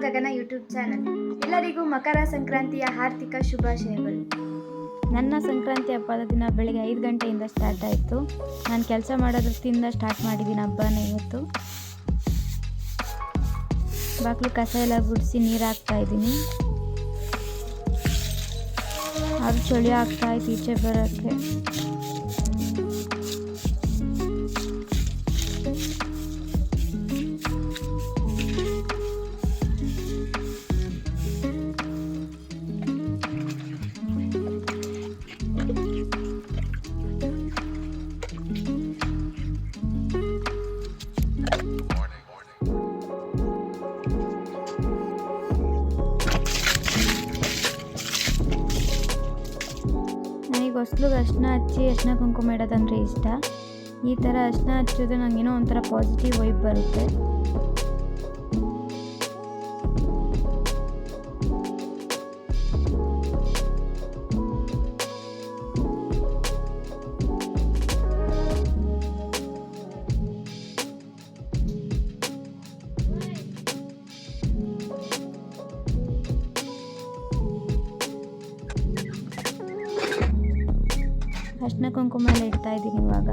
ಗಗನ YouTube channel. ಎಲ್ಲರಿಗೂ ಮಕರ ಸಂಕ್ರಾಂತಿಯ ಹಾರ್ದಿಕ ಶುಭಾಶಯಗಳು. ನನ್ನ ಸಂಕ್ರಾಂತಿ ಹಬ್ಬದ ದಿನ ಬೆಳಗ್ಗೆ 5 ಗಂಟೆಯಿಂದ ಸ್ಟಾರ್ಟ್ ಆಯಿತು. ನಾನು ಕೆಲಸ ಮಾಡೋದ್ರಿಂದ ಸ್ಟಾರ್ಟ್ ಮಾಡಿದ್ದೀನಿ ಹಬ್ಬನ ಇವತ್ತು. ಬಾಗಿಲು ಕಸ ಎಲ್ಲ ಗುಡಿಸಿ ನೀರು ಹಾಕ್ತಾ ಇದ್ದೀನಿ. ಅದು ಚಳಿ ಆಗ್ತಾ ಇತ್ತು ಈಚೆ ಬರೋಕ್ಕೆ. ಹೊಸ್ಲಿಗೆ ಅರ್ಶಿನ ಹಚ್ಚಿ ಅರ್ಶಿನ ಕುಂಕುಮ ಇಡೋದಂದರೆ ಇಷ್ಟ. ಈ ಥರ ಅರ್ಶಿನ ಹಚ್ಚೋದು ನನಗೇನೋ ಒಂಥರ ಪಾಸಿಟಿವ್ ವೈಬ್ ಬರುತ್ತೆ. ಅರ್ಶಿನ ಕುಂಕುಮ ಎಲ್ಲ ಇಡ್ತಾ ಇದ್ದೀನಿ ಇವಾಗ.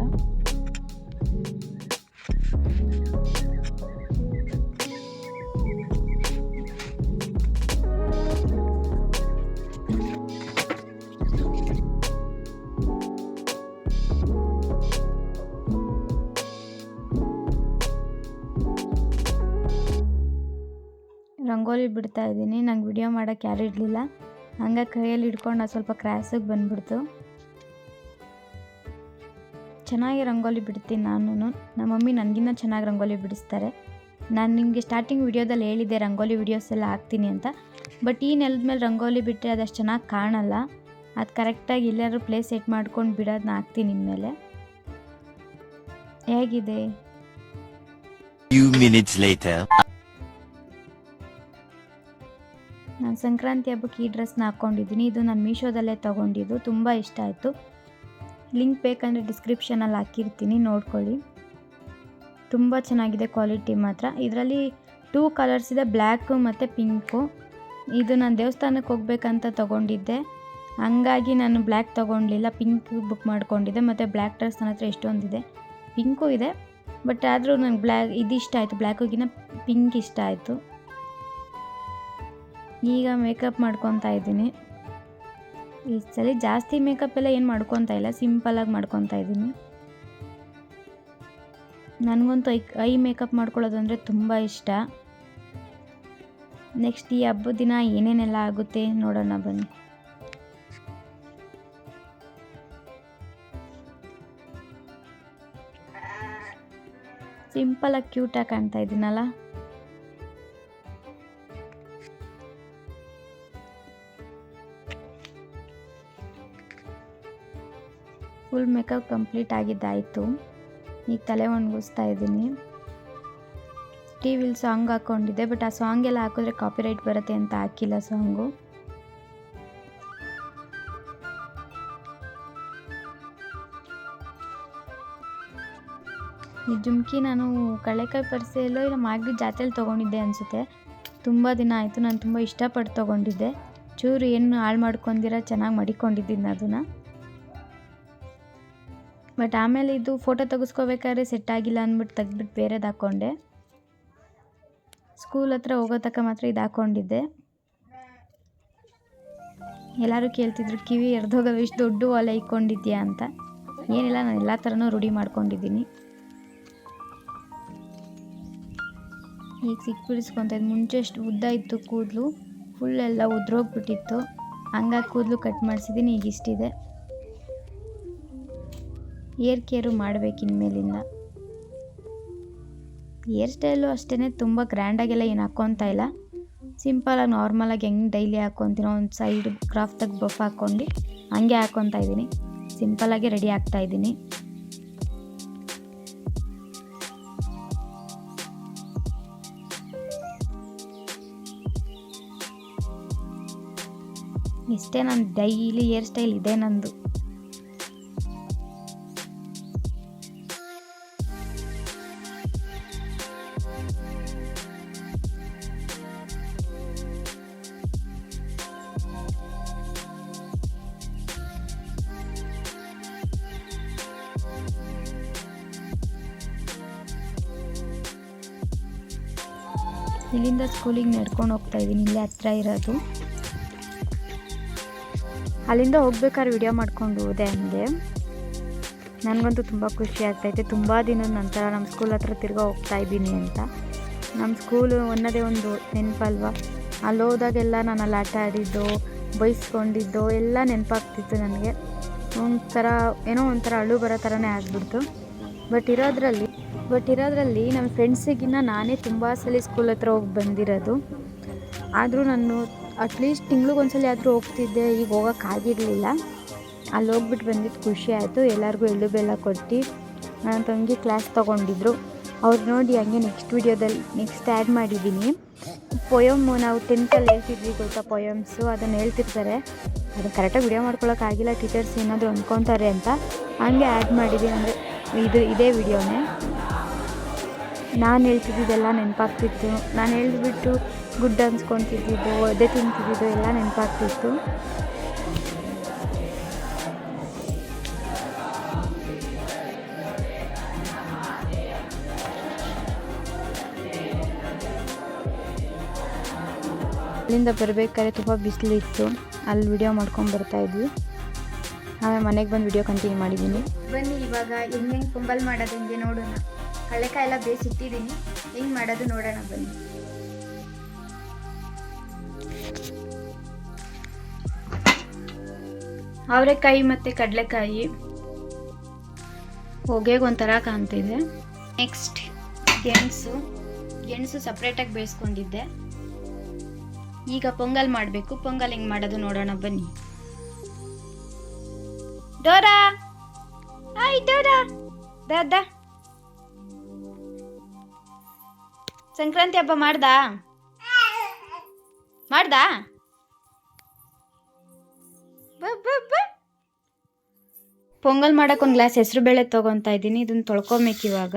ರಂಗೋಲಿ ಬಿಡ್ತಾ ಇದ್ದೀನಿ. ನಂಗೆ ವಿಡಿಯೋ ಮಾಡೋಕ್ಕೆ ಯಾರು ಇರಲಿಲ್ಲ, ಹಂಗಾಗಿ ಕೈಯಲ್ಲಿ ಹಿಡ್ಕೊಂಡು ಸ್ವಲ್ಪ ಕ್ರಾಸಿಗೆ ಬಂದ್ಬಿಡ್ತು. ಚೆನ್ನಾಗಿ ರಂಗೋಲಿ ಬಿಡ್ತೀನಿ ನಾನು. ನಮ್ಮ ಮಮ್ಮಿ ನನಗಿನ್ನ ಚೆನ್ನಾಗಿ ರಂಗೋಲಿ ಬಿಡಿಸ್ತಾರೆ. ನಾನು ನಿಮಗೆ ಸ್ಟಾರ್ಟಿಂಗ್ ವಿಡಿಯೋದಲ್ಲಿ ಹೇಳಿದ್ದೆ ರಂಗೋಲಿ ವಿಡಿಯೋಸ್ ಎಲ್ಲ ಹಾಕ್ತೀನಿ ಅಂತ. ಬಟ್ ಈ ನೆಲದ ಮೇಲೆ ರಂಗೋಲಿ ಬಿಟ್ಟರೆ ಅದಷ್ಟು ಚೆನ್ನಾಗಿ ಕಾಣಲ್ಲ. ಅದು ಕರೆಕ್ಟಾಗಿ ಎಲ್ಲಾದ್ರೂ ಪ್ಲೇಸ್ ಸೆಟ್ ಮಾಡ್ಕೊಂಡು ಬಿಡೋದನ್ನ ಹಾಕ್ತೀನಿ ಇನ್ಮೇಲೆ. ಹೇಗಿದೆ? ನಾನು ಸಂಕ್ರಾಂತಿ ಹಬ್ಬಕ್ಕೆ ಈ ಡ್ರೆಸ್ನ ಹಾಕ್ಕೊಂಡಿದ್ದೀನಿ. ಇದು ನಾನು ಮೀಶೋದಲ್ಲೇ ತೊಗೊಂಡಿದ್ದು, ತುಂಬ ಇಷ್ಟ ಆಯಿತು. ಲಿಂಕ್ ಬೇಕಂದರೆ ಡಿಸ್ಕ್ರಿಪ್ಷನಲ್ಲಿ ಹಾಕಿರ್ತೀನಿ, ನೋಡ್ಕೊಳ್ಳಿ. ತುಂಬ ಚೆನ್ನಾಗಿದೆ ಕ್ವಾಲಿಟಿ ಮಾತ್ರ. ಇದರಲ್ಲಿ 2 ಕಲರ್ಸ್ ಇದೆ, ಬ್ಲ್ಯಾಕು ಮತ್ತು ಪಿಂಕು. ಇದು ನಾನು ದೇವಸ್ಥಾನಕ್ಕೆ ಹೋಗ್ಬೇಕಂತ ತೊಗೊಂಡಿದ್ದೆ, ಹಂಗಾಗಿ ನಾನು ಬ್ಲ್ಯಾಕ್ ತೊಗೊಂಡಿಲ್ಲ, ಪಿಂಕ್ ಬುಕ್ ಮಾಡ್ಕೊಂಡಿದ್ದೆ. ಮತ್ತು ಬ್ಲ್ಯಾಕ್ ಡ್ರೆಸ್ ನನ್ನ ಹತ್ರ ಎಷ್ಟೊಂದಿದೆ. ಪಿಂಕು ಇದೆ, ಬಟ್ ಆದರೂ ನನಗೆ ಬ್ಲ್ಯಾಕ್ ಇದು ಇಷ್ಟ ಆಯಿತು, ಬ್ಲ್ಯಾಕಿಗಿನ್ನ ಪಿಂಕ್ ಇಷ್ಟ ಆಯಿತು. ಈಗ ಮೇಕಪ್ ಮಾಡ್ಕೊತಾ ಇದ್ದೀನಿ. ಈ ಸಲ ಜಾಸ್ತಿ ಮೇಕಪ್ ಎಲ್ಲ ಏನು ಮಾಡ್ಕೊತಾ ಇಲ್ಲ, ಸಿಂಪಲಾಗಿ ಮಾಡ್ಕೊತಾ ಇದ್ದೀನಿ. ನನಗಂತೂ ಐ ಮೇಕಪ್ ಮಾಡ್ಕೊಳ್ಳೋದು ಅಂದರೆ ತುಂಬ ಇಷ್ಟ. ನೆಕ್ಸ್ಟ್ ಈ ಹಬ್ಬದ ದಿನ ಏನೇನೆಲ್ಲ ಆಗುತ್ತೆ ನೋಡೋಣ ಬನ್ನಿ. ಸಿಂಪಲಾಗಿ ಕ್ಯೂಟಾಗಿ ಕಾಣ್ತಾ ಇದ್ದೀನಲ್ಲ. ಫುಲ್ ಮೇಕಪ್ ಕಂಪ್ಲೀಟ್ ಆಗಿದ್ದಾಯಿತು. ಈಗ ತಲೆ ಒಣಗಿಸ್ತಾ ಇದ್ದೀನಿ. ಟಿ ವಿಲಿ ಸಾಂಗ್ ಹಾಕ್ಕೊಂಡಿದ್ದೆ, ಬಟ್ ಆ ಸಾಂಗ್ ಎಲ್ಲ ಹಾಕಿದ್ರೆ ಕಾಪಿರೈಟ್ ಬರುತ್ತೆ ಅಂತ ಹಾಕಿಲ್ಲ ಸಾಂಗು. ಈ ಜುಮ್ಕಿ ನಾನು ಕಳೆಕಾಯಿ ಪರಿಸೆಯಲ್ಲೋ ಇಲ್ಲ ಮಾಗಡಿ ಜಾತ್ರೆಯಲ್ಲಿ ತೊಗೊಂಡಿದ್ದೆ ಅನಿಸುತ್ತೆ. ತುಂಬ ದಿನ ಆಯಿತು, ನಾನು ತುಂಬ ಇಷ್ಟಪಟ್ಟು ತೊಗೊಂಡಿದ್ದೆ. ಚೂರು ಏನು ಹಾಳು ಮಾಡ್ಕೊಂಡಿರ ಚೆನ್ನಾಗಿ ಮಡಿಕೊಂಡಿದ್ದೀನಿ ಅದನ್ನು. ಬಟ್ ಆಮೇಲೆ ಇದು ಫೋಟೋ ತೆಗೆಸ್ಕೋಬೇಕಾದ್ರೆ ಸೆಟ್ ಆಗಿಲ್ಲ ಅಂದ್ಬಿಟ್ಟು ತೆಗ್ದುಬಿಟ್ಟು ಬೇರೆದು ಹಾಕ್ಕೊಂಡೆ. ಸ್ಕೂಲ್ ಹತ್ರ ಹೋಗೋ ತನಕ ಮಾತ್ರ ಇದು ಹಾಕ್ಕೊಂಡಿದ್ದೆ. ಎಲ್ಲರೂ ಕೇಳ್ತಿದ್ರು ಕಿವಿ ಎರ್ದೋಗಲ್ಲ, ಇಷ್ಟು ದೊಡ್ಡ ಒಲೆ ಇಕ್ಕೊಂಡಿದ್ಯಾ ಅಂತ. ಏನಿಲ್ಲ, ನಾನು ಎಲ್ಲ ಥರನೂ ರೂಢಿ ಮಾಡ್ಕೊಂಡಿದ್ದೀನಿ. ಈಗ ಸಿಕ್ಬಿಡಿಸ್ಕೊತಾ ಇದ್ದು. ಮುಂಚೆ ಅಷ್ಟು ಉದ್ದ ಇತ್ತು ಕೂದಲು, ಫುಲ್ ಎಲ್ಲ ಉದ್ರೋಗ್ಬಿಟ್ಟಿತ್ತು, ಹಂಗಾಗಿ ಕೂದಲು ಕಟ್ ಮಾಡಿಸಿದ್ದೀನಿ. ಈಗ ಇಷ್ಟಿದೆ. ಏರ್ ಕೇರು ಮಾಡಬೇಕು ಇನ್ಮೇಲಿಂದ. ಏರ್ ಸ್ಟೈಲು ಅಷ್ಟೇ, ತುಂಬ ಗ್ರ್ಯಾಂಡಾಗೆಲ್ಲ ಏನು ಹಾಕ್ಕೊತಾ ಇಲ್ಲ. ಸಿಂಪಲಾಗಿ ನಾರ್ಮಲಾಗಿ ಹೆಂಗೆ ಡೈಲಿ ಹಾಕ್ಕೊತೀನೋ ಒಂದು ಸೈಡ್ ಕ್ರಾಫ್ಟಾಗಿ ಬಫ್ ಹಾಕ್ಕೊಂಡು ಹಂಗೆ ಹಾಕ್ಕೊತಾ ಇದ್ದೀನಿ. ಸಿಂಪಲಾಗಿ ರೆಡಿ ಆಗ್ತಾ ಇದ್ದೀನಿ. ಇಷ್ಟೇ ನನ್ನ ಡೈಲಿ ಹೇರ್ ಸ್ಟೈಲ್ ಇದೆ ನಂದು. ಇಲ್ಲಿಂದ ಸ್ಕೂಲಿಗೆ ನಡ್ಕೊಂಡು ಹೋಗ್ತಾ ಇದ್ದೀನಿ, ಇಲ್ಲೇ ಹತ್ರ ಇರೋದು. ಅಲ್ಲಿಂದ ಹೋಗ್ಬೇಕಾದ್ರೆ ವಿಡಿಯೋ ಮಾಡ್ಕೊಂಡು ಹೋದೆ. ಹಂಗೆ ನನಗಂತೂ ತುಂಬ ಖುಷಿ ಆಗ್ತಾಯಿದೆ. ತುಂಬ ದಿನದ ನಂತರ ನಮ್ಮ ಸ್ಕೂಲ್ ಹತ್ರ ತಿರ್ಗಾ ಹೋಗ್ತಾ ಇದ್ದೀನಿ ಅಂತ. ನಮ್ಮ ಸ್ಕೂಲು ಅನ್ನೋದೇ ಒಂದು ನೆನಪಲ್ವ. ಅಲ್ಲಿ ಹೋದಾಗೆಲ್ಲ ನಾನು ಅಲ್ಲಿ ಆಟ ಆಡಿದ್ದು, ಬೈಸ್ಕೊಂಡಿದ್ದು ಎಲ್ಲ ನೆನಪಾಗ್ತಿತ್ತು ನನಗೆ. ಏನೋ ಒಂಥರ ಅಳು ಬರೋ ಥರನೇ ಆಗಿಬಿಡ್ತು. ಬಟ್ ಇರೋದ್ರಲ್ಲಿ ನಮ್ಮ ಫ್ರೆಂಡ್ಸಿಗಿನ್ನ ನಾನೇ ತುಂಬ ಸಲ ಸ್ಕೂಲ್ ಹತ್ರ ಹೋಗಿ ಬಂದಿರೋದು. ಆದರೂ ನಾನು ಅಟ್ಲೀಸ್ಟ್ ತಿಂಗ್ಳಿಗೊಂದ್ಸಲ ಆದರೂ ಹೋಗ್ತಿದ್ದೆ. ಈಗ ಹೋಗೋಕ್ಕಾಗಿರಲಿಲ್ಲ. ಅಲ್ಲಿ ಹೋಗ್ಬಿಟ್ಟು ಬಂದಿದ್ದು ಖುಷಿ ಆಯಿತು. ಎಲ್ಲರಿಗೂ ಎಳ್ಳು ಬೆಲ್ಲ ಕೊಟ್ಟು ನನ್ನ ತಂಗಿ ಕ್ಲಾಸ್ ತೊಗೊಂಡಿದ್ರು. ಅವ್ರು ನೋಡಿ ಹಂಗೆ ನೆಕ್ಸ್ಟ್ ಆ್ಯಡ್ ಮಾಡಿದ್ದೀನಿ. ಪೊಯಮ್ಮು ನಾವು 10th ಹೇಳ್ತಿದ್ವಿ ಗೊತ್ತಾ, ಪೊಯಮ್ಸು ಅದನ್ನು ಹೇಳ್ತಿರ್ತಾರೆ. ಅದನ್ನು ಕರೆಕ್ಟಾಗಿ ವಿಡಿಯೋ ಮಾಡ್ಕೊಳ್ಳೋಕ್ಕಾಗಿಲ್ಲ, ಟೀಚರ್ಸ್ ಏನಾದರೂ ಅಂದ್ಕೊತಾರೆ ಅಂತ ಹಂಗೆ ಆ್ಯಡ್ ಮಾಡಿದ್ದೀನಿ. ಅಂದರೆ ಇದೇ ವಿಡಿಯೋನೇ. ನಾನು ಹೇಳ್ತಿದ್ದಿದ್ದೆಲ್ಲ ನೆನಪಾಗ್ತಿತ್ತು. ನಾನು ಹೇಳಿಬಿಟ್ಟು ಗುಡ್ ಅನ್ಸ್ಕೊತಿದ್ದು, ಒದೆ ತಿಂತಿದ್ದು ಎಲ್ಲ ನೆನಪಾಗ್ತಿತ್ತು. ಅಲ್ಲಿಂದ ಬರಬೇಕಾದ್ರೆ ತುಂಬ ಬಿಸಿಲಿತ್ತು. ಅಲ್ಲಿ ವಿಡಿಯೋ ಮಾಡ್ಕೊಂಡು ಬರ್ತಾಯಿದ್ವಿ. ಆಮೇಲೆ ಮನೆಗೆ ಬಂದು ವಿಡಿಯೋ ಕಂಟಿನ್ಯೂ ಮಾಡಿದ್ದೀನಿ. ಬನ್ನಿ ಇವಾಗ ಹೆಂಗೆ ಪೊಂಗಲ್ ಮಾಡೋದು ಹಿಂಗೆ ನೋಡೋಣ. ಕಡಲೆಕಾಯಿ ಎಲ್ಲ ಬೇಯಿಸಿಟ್ಟಿದ್ದೀನಿ, ಹೆಂಗೆ ಮಾಡೋದು ನೋಡೋಣ ಬನ್ನಿ. ಅವರೆಕಾಯಿ ಮತ್ತು ಕಡಲೆಕಾಯಿ ಹೊಗೆಗೆ ಒಂಥರ ಕಾಣ್ತಿದೆ. ನೆಕ್ಸ್ಟ್ ಗೆಣಸು ಸಪ್ರೇಟಾಗಿ ಬೇಯಿಸ್ಕೊಂಡಿದ್ದೆ. ಈಗ ಪೊಂಗಲ್ ಮಾಡಬೇಕು. ಪೊಂಗಲ್ ಹೆಂಗೆ ಮಾಡೋದು ನೋಡೋಣ ಬನ್ನಿ. ಡೋರಾ, ಹಾಯ್ ಡೋರಾ, ದಾದ ಸಂಕ್ರಾಂತಿ ಹಬ್ಬ ಮಾಡ್ದಾ? ಪೊಂಗಲ್ ಮಾಡಕ್ಕೆ ಒಂದು ಗ್ಲಾಸ್ ಹೆಸರು ಬೇಳೆ ತೊಗೊತಾ ಇದ್ದೀನಿ. ಇದನ್ನು ತೊಳ್ಕೊಬೇಕು ಇವಾಗ.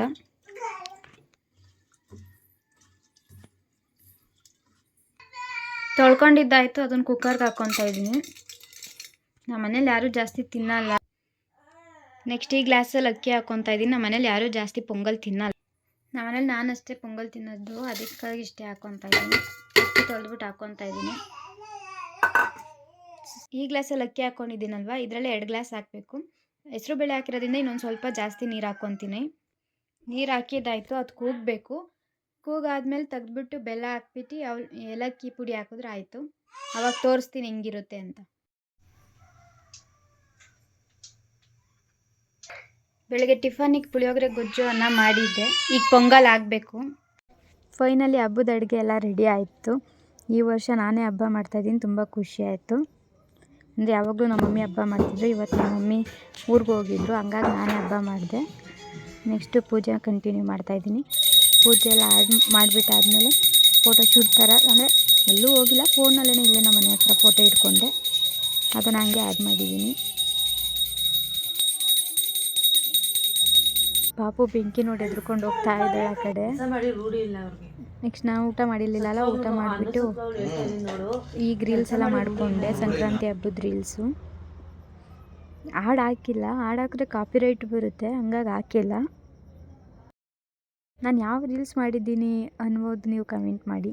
ತೊಳ್ಕೊಂಡಿದ್ದಾಯಿತು. ಅದನ್ನು ಕುಕ್ಕರ್ಗೆ ಹಾಕ್ಕೊತಾ ಇದ್ದೀನಿ. ನಮ್ಮ ಮನೇಲಿ ಯಾರೂ ಜಾಸ್ತಿ ತಿನ್ನಲ್ಲ. ನೆಕ್ಸ್ಟ್ ಈ ಗ್ಲಾಸಲ್ಲಿ ಅಕ್ಕಿ ಹಾಕ್ಕೊತಾ ಇದ್ದೀನಿ. ನಮ್ಮ ಮನೇಲಿ ಯಾರೂ ಜಾಸ್ತಿ ಪೊಂಗಲ್ ತಿನ್ನಲ್ಲ. ನಮ್ಮ ಮನೇಲಿ ನಾನಷ್ಟೇ ಪೊಂಗಲ್ ತಿನ್ನೋದು, ಅದಕ್ಕಾಗಿ ಇಷ್ಟೇ ಹಾಕ್ಕೊತಾ ಇದ್ದೀನಿ. ಅಕ್ಕಿ ತೊಳೆದ್ಬಿಟ್ಟು ಹಾಕ್ಕೊತಾ ಇದ್ದೀನಿ. ಈ ಗ್ಲಾಸಲ್ಲಿ ಅಕ್ಕಿ ಹಾಕ್ಕೊಂಡಿದ್ದೀನಲ್ವ, ಇದರಲ್ಲಿ 2 ಗ್ಲಾಸ್ ಹಾಕಬೇಕು. ಹೆಸರು ಬೇಳೆ ಹಾಕಿರೋದ್ರಿಂದ ಇನ್ನೊಂದು ಸ್ವಲ್ಪ ಜಾಸ್ತಿ ನೀರು ಹಾಕ್ಕೊತೀನಿ. ನೀರು ಹಾಕಿದ್ದಾಯಿತು. ಅದು ಕೂಗಬೇಕು. ಕೂಗಾದ್ಮೇಲೆ ತೆಗೆದ್ಬಿಟ್ಟು ಬೆಲ್ಲ ಹಾಕ್ಬಿಟ್ಟು ಏಲಕ್ಕಿ ಪುಡಿ ಹಾಕಿದ್ರೆ ಆಯಿತು. ಅವಾಗ ತೋರಿಸ್ತೀನಿ ಹೆಂಗಿರುತ್ತೆ ಅಂತ. ಬೆಳಗ್ಗೆ ಟಿಫನಿಗೆ ಪುಳಿಯೋಗರೆ ಗೊಜ್ಜು ಅನ್ನ ಮಾಡಿದ್ದೆ. ಈಗ ಪೊಂಗಲ್ ಆಗಬೇಕು. ಫೈನಲಿ ಹಬ್ಬದ ಅಡುಗೆ ಎಲ್ಲ ರೆಡಿ ಆಯಿತು. ಈ ವರ್ಷ ನಾನೇ ಹಬ್ಬ ಮಾಡ್ತಾಯಿದ್ದೀನಿ. ತುಂಬ ಖುಷಿ ಆಯಿತು. ಅಂದರೆ ಯಾವಾಗಲೂ ನಮ್ಮ ಮಮ್ಮಿ ಹಬ್ಬ ಮಾಡ್ತಿದ್ರು. ಇವತ್ತು ನಮ್ಮ ಮಮ್ಮಿ ಊರಿಗೆ ಹೋಗಿದ್ರು, ಹಂಗಾಗಿ ನಾನೇ ಹಬ್ಬ ಮಾಡಿದೆ. ನೆಕ್ಸ್ಟು ಪೂಜೆ ಕಂಟಿನ್ಯೂ ಮಾಡ್ತಾಯಿದ್ದೀನಿ. ಪೂಜೆ ಎಲ್ಲ ಮಾಡಿಬಿಟ್ಟಾದ್ಮೇಲೆ ಫೋಟೋಶೂಟ್ ಥರ, ಅಂದರೆ ಎಲ್ಲೂ ಹೋಗಿಲ್ಲ, ಫೋನಲ್ಲೇ ಇಲ್ಲೇ ನಮ್ಮ ಮನೆ ಹತ್ರ ಫೋಟೋ ಇಟ್ಕೊಂಡೆ. ಅದನ್ನು ಹಂಗೆ ಆ್ಯಡ್ ಮಾಡಿದ್ದೀನಿ. ಪಾಪು ಬೆಂಕಿ ನೋಡಿ ಎದ್ರುಕೊಂಡು ಹೋಗ್ತಾ ಇದ್ದಾಳೆ ಆ ಕಡೆ. ನೆಕ್ಸ್ಟ್ ನಾನು ಊಟ ಮಾಡಿರಲಿಲ್ಲ, ಊಟ ಮಾಡಿಬಿಟ್ಟು ಈಗ ರೀಲ್ಸ್ ಎಲ್ಲ ಮಾಡಿಕೊಂಡೆ. ಸಂಕ್ರಾಂತಿ ಹಬ್ಬದ ರೀಲ್ಸು. ಹಾಡು ಹಾಕಿಲ್ಲ, ಹಾಡು ಹಾಕಿದ್ರೆ ಕಾಪಿರೈಟ್ ಬರುತ್ತೆ, ಹಂಗಾಗಿ ಹಾಕಿಲ್ಲ. ನಾನು ಯಾವ ರೀಲ್ಸ್ ಮಾಡಿದ್ದೀನಿ ಅನ್ನೋದು ನೀವು ಕಮೆಂಟ್ ಮಾಡಿ.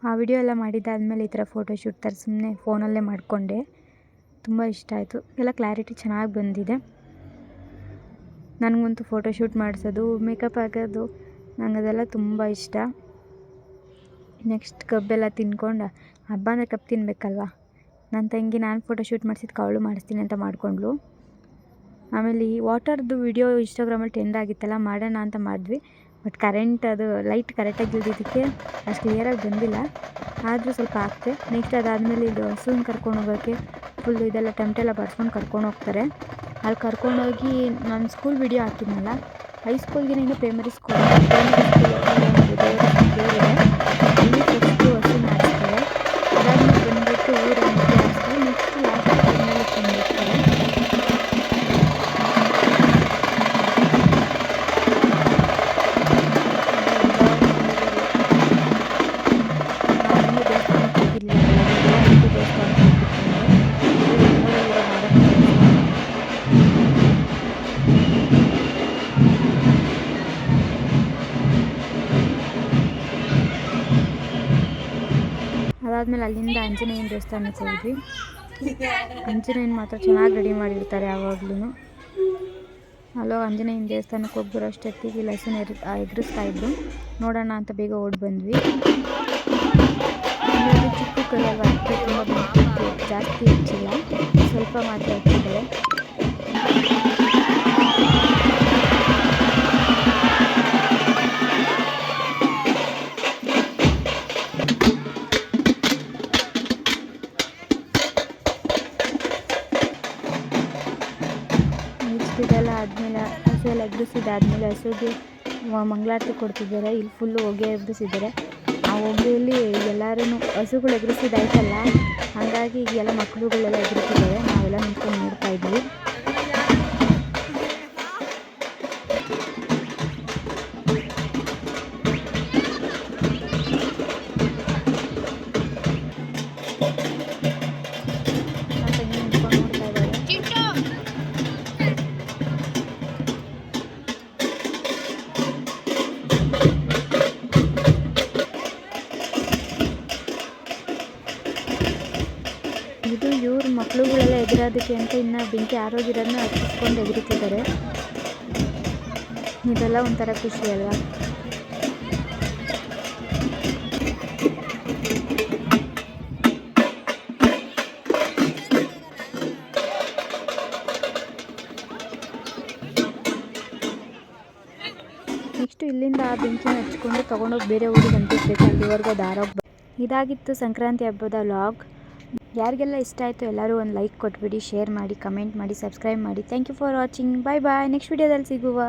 ಆ ವಿಡಿಯೋ ಎಲ್ಲ ಮಾಡಿದ್ದಾದಮೇಲೆ ಈ ಥರ ಫೋಟೋಶೂಟ್ ಥರ ಸುಮ್ಮನೆ ಫೋನಲ್ಲೇ ಮಾಡಿಕೊಂಡೆ. ತುಂಬ ಇಷ್ಟ ಆಯಿತು. ಎಲ್ಲ ಕ್ಲಾರಿಟಿ ಚೆನ್ನಾಗಿ ಬಂದಿದೆ. ನನಗಂತೂ ಫೋಟೋಶೂಟ್ ಮಾಡಿಸೋದು, ಮೇಕಪ್ ಹಾಕೋದು, ನಂಗೆ ಅದೆಲ್ಲ ತುಂಬ ಇಷ್ಟ. ನೆಕ್ಸ್ಟ್ ಕಬ್ಬೆಲ್ಲ ತಿನ್ಕೊಂಡು, ಹಬ್ಬ ಅಂದರೆ ಕಬ್ಬು ತಿನ್ನಬೇಕಲ್ವ. ನನ್ನ ತಂಗಿ ನಾನು ಫೋಟೋಶೂಟ್ ಮಾಡಿಸಿದ್ದು ಅವಳು ಮಾಡಿಸ್ತೀನಿ ಅಂತ ಮಾಡಿಕೊಂಡ್ಳು. ಆಮೇಲೆ ಈ ವಾಟರ್ದು ವಿಡಿಯೋ ಇನ್ಸ್ಟಾಗ್ರಾಮಲ್ಲಿ ಟ್ರೆಂಡ್ ಆಗಿತ್ತಲ್ಲ, ಮಾಡೋಣ ಅಂತ ಮಾಡಿದ್ವಿ. ಬಟ್ ಅದು ಲೈಟ್ ಕರೆಕ್ಟಾಗಿ ಇಲ್ದಿದ್ದಕ್ಕೆ ಅಷ್ಟು ಕ್ಲಿಯರಾಗಿ ಬಂದಿಲ್ಲ. ಆದರೂ ಸ್ವಲ್ಪ ಆಗ್ತೆ. ನೆಕ್ಸ್ಟ್ ಅದಾದಮೇಲೆ ಇದು ಹಸುವಿನ ಕರ್ಕೊಂಡು ಹೋಗೋಕ್ಕೆ ಫುಲ್ ಇದೆಲ್ಲ ಟೆಂಟೆಲ್ಲ ಬರ್ಸ್ಕೊಂಡು ಕರ್ಕೊಂಡು ಹೋಗ್ತಾರೆ. ಅಲ್ಲಿ ಕರ್ಕೊಂಡೋಗಿ ನಾನು ಸ್ಕೂಲ್ ವಿಡಿಯೋ ಹಾಕಿದ್ನಲ್ಲ, ಹೈಸ್ಕೂಲ್ಗಿನ ಇನ್ನೂ ಪ್ರೈಮರಿ ಸ್ಕೂಲ್ ದೇವರಿದೆ, ಅಲ್ಲಿ ಫಸ್ಟು ಹಸುನ ಹಾಕ್ತಾರೆ. ಅದಾದಮೇಲೆ ಬಂದುಬಿಟ್ಟು ಊರಲ್ಲಿ ಹಾಕ್ತಾರೆ. ನೆಕ್ಸ್ಟ್ ಲಾಸ್ಟ್ ಟೈಮಲ್ಲಿ ತಂದಿರ್ತಾರೆ. ಅದಾದಮೇಲೆ ಅಲ್ಲಿಂದ ಆಂಜನೇಯನ ದೇವಸ್ಥಾನಕ್ಕೆ ಹೋದ್ವಿ. ಆಂಜನೇಯನ ಮಾತ್ರ ಚೆನ್ನಾಗಿ ರೆಡಿ ಮಾಡಿರ್ತಾರೆ ಯಾವಾಗ್ಲೂ. ಅಲ್ಲೋ ಆಂಜನೇಯನ ದೇವಸ್ಥಾನಕ್ಕೆ ಹೋಗಿ ಬರೋ ಅಷ್ಟೊತ್ತಿಗೆ ಲಸನ್ ಎದುರಿಸ್ತಾ ಇದ್ರು. ನೋಡೋಣ ಅಂತ ಬೇಗ ಓಡಿ ಬಂದ್ವಿ. ಅದು ಚಿಕ್ಕ ಕಲ್ಲಲ್ವ, ಅದಕ್ಕೆ ತುಂಬ ಬೆಂಕಿ ಜಾಸ್ತಿ ಹೆಚ್ಚಿಲ್ಲ, ಸ್ವಲ್ಪ ಮಾತ್ರ ಹಚ್ಚಿದ್ದಾರೆ. ಇದೆಲ್ಲ ಆದಮೇಲೆ ಹಸು ಎಲ್ಲ ಎದುರಿಸಿದಾದ್ಮೇಲೆ ಹಸುಗೆ ಮಂಗಳಾರತಿ ಕೊಡ್ತಿದ್ದಾರೆ. ಇಲ್ಲಿ ಫುಲ್ಲು ಹೊಗೆ ಎದುರಿಸಿದ್ದಾರೆ. ಆ ಹೊಗೆಯಲ್ಲಿ ಎಲ್ಲರೂ ಹಸುಗಳು ಎದುರಿಸಿದಾಯ್ತಲ್ಲ, ಹಾಗಾಗಿ ಈಗ ಎಲ್ಲ ಮಕ್ಕಳುಗಳೆಲ್ಲ ಎದುರಿಸಿದ್ದಾರೆ. ನಾವೆಲ್ಲ ನಿಂತ್ಕೊಂಡು ನೋಡ್ತಾ ಇದ್ವಿ. ಇದು ಇವ್ರ ಮಕ್ಕಳುಗಳೆಲ್ಲ ಎದುರೋದಕ್ಕೆ ಅಂತ ಇನ್ನು ಬೆಂಕಿ ಆರೋಗಿರೋದನ್ನ ಹಚ್ಚಿಸ್ಕೊಂಡು ಎದುರುತ್ತಿದ್ದಾರೆ. ಇದೆಲ್ಲ ಒಂಥರ ಖುಷಿ ಅಲ್ವಾ. ನೆಕ್ಸ್ಟು ಇಲ್ಲಿಂದ ಆ ಬೆಂಕಿನ ಹಚ್ಕೊಂಡು ತೊಗೊಂಡೋಗಿ ಬೇರೆ ಊರಿಗೆ ಅಂಟಿಸ್ಬೇಕು, ಅಲ್ಲಿವರೆಗೂ ಅದು ಆರೋಗ್ಯ. ಇದಾಗಿತ್ತು ಸಂಕ್ರಾಂತಿ ಹಬ್ಬದ ವ್ಲಾಗ್. ಯಾರಿಗೆಲ್ಲ ಇಷ್ಟ ಆಯಿತು ಎಲ್ಲರೂ ಒಂದು ಲೈಕ್ ಕೊಟ್ಬಿಡಿ, ಶೇರ್ ಮಾಡಿ, ಕಮೆಂಟ್ ಮಾಡಿ, ಸಬ್ಸ್ಕ್ರೈಬ್ ಮಾಡಿ. Thank you for watching. Bye bye. Next ವಿಡಿಯೋದಲ್ಲಿ ಸಿಗುವ.